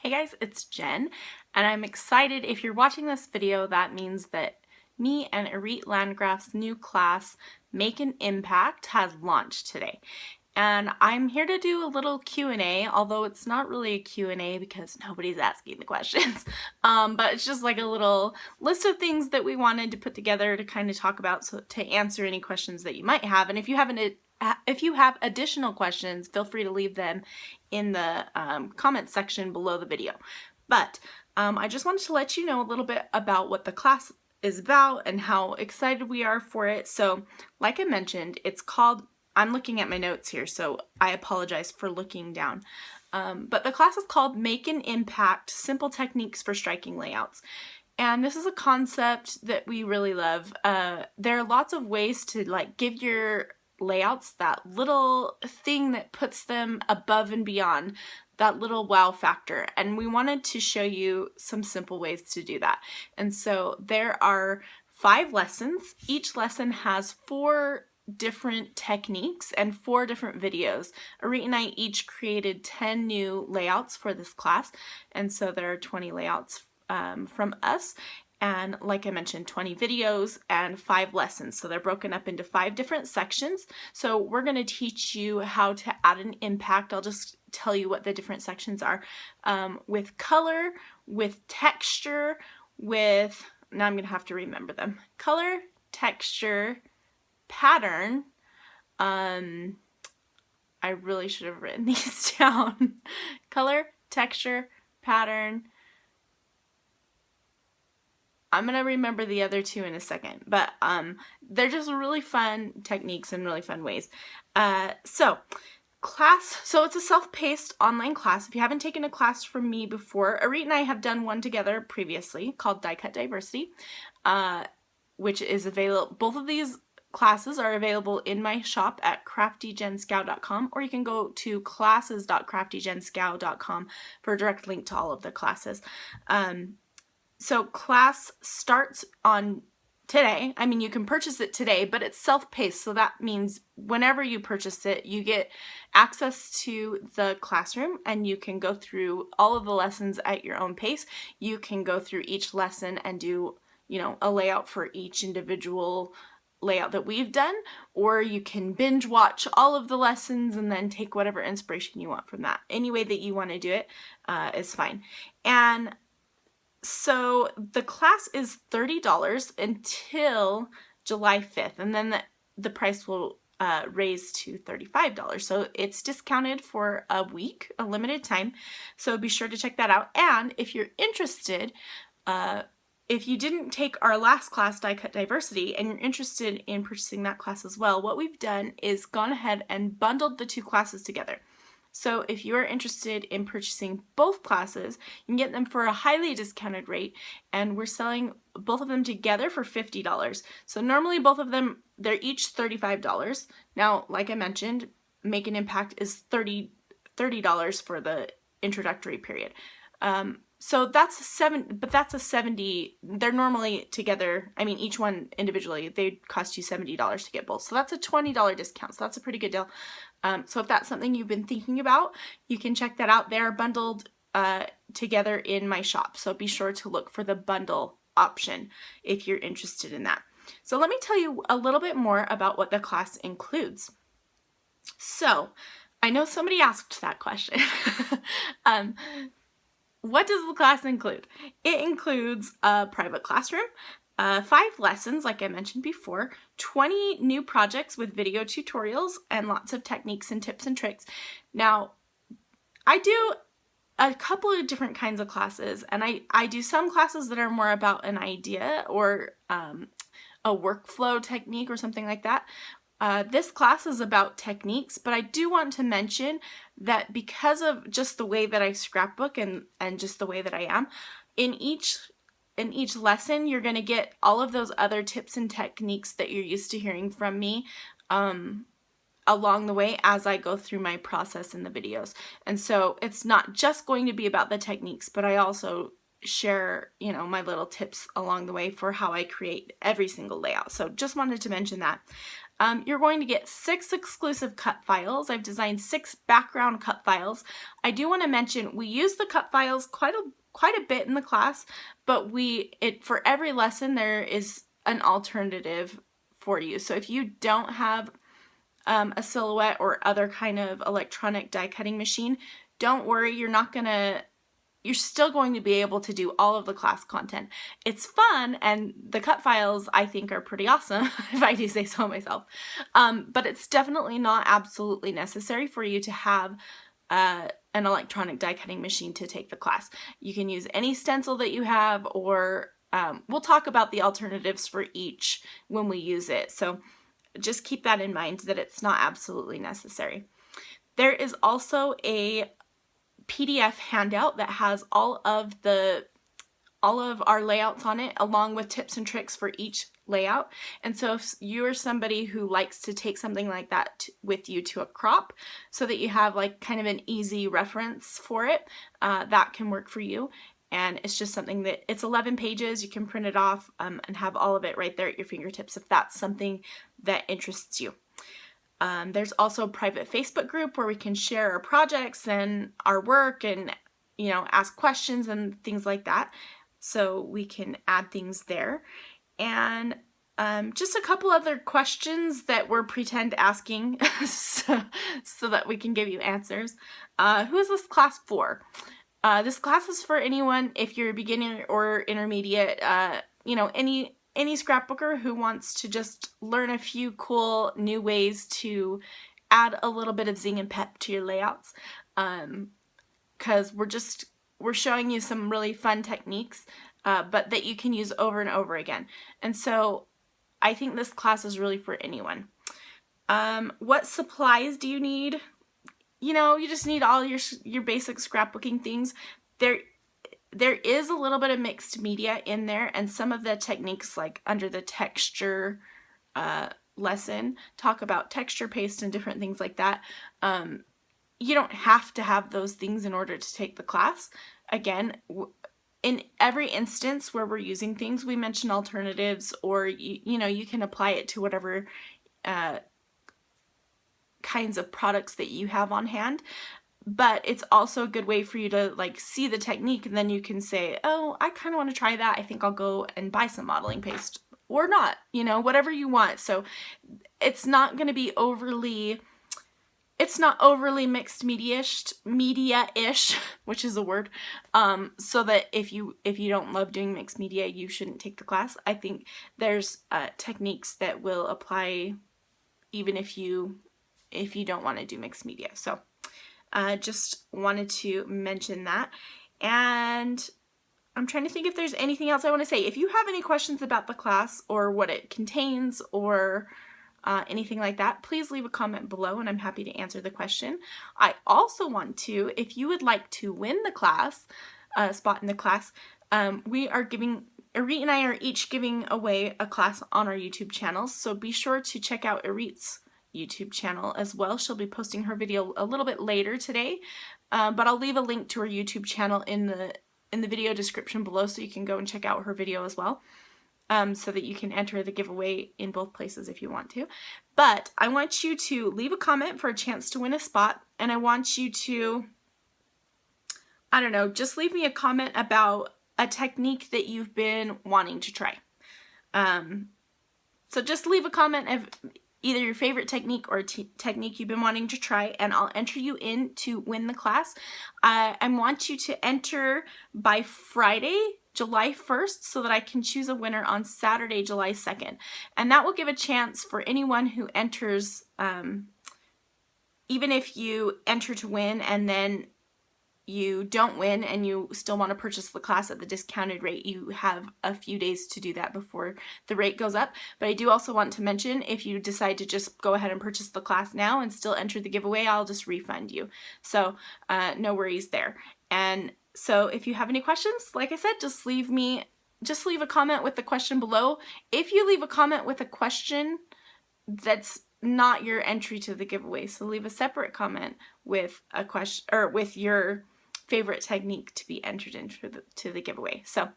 Hey guys, it's Jen, and I'm excited. If you're watching this video, that means that me and Irit Landgraf's new class, Make an Impact, has launched today. And I'm here to do a little Q&A, although it's not really a Q&A because nobody's asking the questions. But it's just like a little list of things that we wanted to put together to kind of talk about, so to answer any questions that you might have. And if you have additional questions, feel free to leave them in the comments section below the video. But I just wanted to let you know a little bit about what the class is about and how excited we are for it. So like I mentioned, it's called, I'm looking at my notes here, so I apologize for looking down. But the class is called Make an Impact, Simple Techniques for Striking Layouts. And this is a concept that we really love. There are lots of ways to give your layouts that little thing that puts them above and beyond, that little wow factor. And we wanted to show you some simple ways to do that. And so there are 5 lessons. Each lesson has 4 different techniques and 4 different videos. Irit and I each created 10 new layouts for this class, and so there are 20 layouts from us, and like I mentioned, 20 videos and 5 lessons. So they're broken up into 5 different sections. So we're going to teach you how to add an impact. I'll just tell you what the different sections are. With color, with texture, with, now I'm going to have to remember them. Color, texture, pattern. I really should have written these down. Color, texture, pattern. I'm going to remember the other 2 in a second, but they're just really fun techniques and really fun ways. So it's a self-paced online class. If you haven't taken a class from me before, Irit and I have done one together previously called Die Cut Diversity, which is available. Both of these classes are available in my shop at craftygenschow.com, or you can go to classes.craftygenschow.com for a direct link to all of the classes. So class starts on today. I mean, you can purchase it today, but it's self-paced. So that means whenever you purchase it, you get access to the classroom and you can go through all of the lessons at your own pace. You can go through each lesson and do, a layout for each individual layout that we've done, or you can binge watch all of the lessons and then take whatever inspiration you want from that. Any way that you want to do it is fine. And so the class is $30 until July 5th, and then the price will raise to $35. So it's discounted for a week, a limited time. So be sure to check that out. And if you're interested, if you didn't take our last class, Die Cut Diversity, and you're interested in purchasing that class as well, what we've done is gone ahead and bundled the 2 classes together. So if you're interested in purchasing both classes, you can get them for a highly discounted rate, and we're selling both of them together for $50. So normally both of them, they're each $35. Now, like I mentioned, Make an Impact is $30 for the introductory period. So that's a 70, they're normally together, I mean, each one individually, they cost you $70 to get both. So that's a $20 discount. So that's a pretty good deal. So if that's something you've been thinking about, you can check that out. They're bundled together in my shop. So be sure to look for the bundle option if you're interested in that. So let me tell you a little bit more about what the class includes. So I know somebody asked that question. What does the class include? It includes a private classroom, 5 lessons, like I mentioned before, 20 new projects with video tutorials, and lots of techniques and tips and tricks. Now, I do a couple of different kinds of classes, and I do some classes that are more about an idea or a workflow technique or something like that. This class is about techniques, but I do want to mention that because of just the way that I scrapbook and just the way that I am, in each lesson, you're going to get all of those other tips and techniques that you're used to hearing from me along the way as I go through my process in the videos. And so it's not just going to be about the techniques, but I also share, my little tips along the way for how I create every single layout. So just wanted to mention that. You're going to get 6 exclusive cut files. I've designed 6 background cut files. I do want to mention we use the cut files quite a bit in the class, but for every lesson there is an alternative for you. So if you don't have a Silhouette or other kind of electronic die cutting machine, don't worry, you're still going to be able to do all of the class content. It's fun, and the cut files I think are pretty awesome, if I do say so myself. But it's definitely not absolutely necessary for you to have an electronic die cutting machine to take the class. You can use any stencil that you have, or we'll talk about the alternatives for each when we use it. So just keep that in mind, that it's not absolutely necessary. There is also a PDF handout that has all of our layouts on it, along with tips and tricks for each layout. And so if you're somebody who likes to take something like that with you to a crop, so that you have like kind of an easy reference for it, that can work for you. And it's just something that, it's 11 pages, you can print it off and have all of it right there at your fingertips if that's something that interests you. There's also a private Facebook group where we can share our projects and our work and, ask questions and things like that. So we can add things there. And just a couple other questions that we're pretend asking so that we can give you answers. Who is this class for? This class is for anyone, if you're a beginner or intermediate, any scrapbooker who wants to just learn a few cool new ways to add a little bit of zing and pep to your layouts. Because we're showing you some really fun techniques, but that you can use over and over again. And so I think this class is really for anyone. What supplies do you need? You just need all your basic scrapbooking things. There is a little bit of mixed media in there, and some of the techniques, like under the texture lesson, talk about texture paste and different things like that. You don't have to have those things in order to take the class. Again, in every instance where we're using things, we mention alternatives, or you can apply it to whatever kinds of products that you have on hand. But it's also a good way for you to see the technique, and then you can say, oh, I kind of want to try that. I think I'll go and buy some modeling paste, or not, whatever you want. So it's not going to be overly mixed media-ish, which is a word, so that if you don't love doing mixed media, you shouldn't take the class. I think there's techniques that will apply even if you don't want to do mixed media. So just wanted to mention that. And I'm trying to think if there's anything else I want to say. If you have any questions about the class or what it contains, or anything like that, please leave a comment below and I'm happy to answer the question. I also want to, if you would like to win the class, spot in the class, Irit and I are each giving away a class on our YouTube channels, so be sure to check out Irit's YouTube channel as well. She'll be posting her video a little bit later today, but I'll leave a link to her YouTube channel in the video description below, so you can go and check out her video as well, so that you can enter the giveaway in both places if you want to. But I want you to leave a comment for a chance to win a spot, and I want you to, I don't know, just leave me a comment about a technique that you've been wanting to try. So just leave a comment of either your favorite technique or technique you've been wanting to try, and I'll enter you in to win the class. I want you to enter by Friday, July 1st, so that I can choose a winner on Saturday, July 2nd. And that will give a chance for anyone who enters, even if you enter to win and then you don't win and you still want to purchase the class at the discounted rate, you have a few days to do that before the rate goes up. But I do also want to mention, if you decide to just go ahead and purchase the class now and still enter the giveaway, I'll just refund you. So no worries there. And so if you have any questions, like I said, just leave a comment with the question below. If you leave a comment with a question, that's not your entry to the giveaway. So leave a separate comment with a question, or with your favorite technique to be entered into the giveaway. So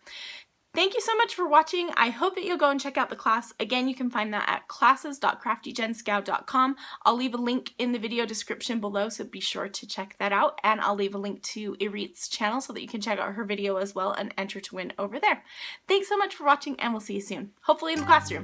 Thank you so much for watching. I hope that you'll go and check out the class. Again, you can find that at classes.craftygenschow.com. I'll leave a link in the video description below, so be sure to check that out. And I'll leave a link to Irit's channel so that you can check out her video as well and enter to win over there. Thanks so much for watching, and we'll see you soon, hopefully in the classroom.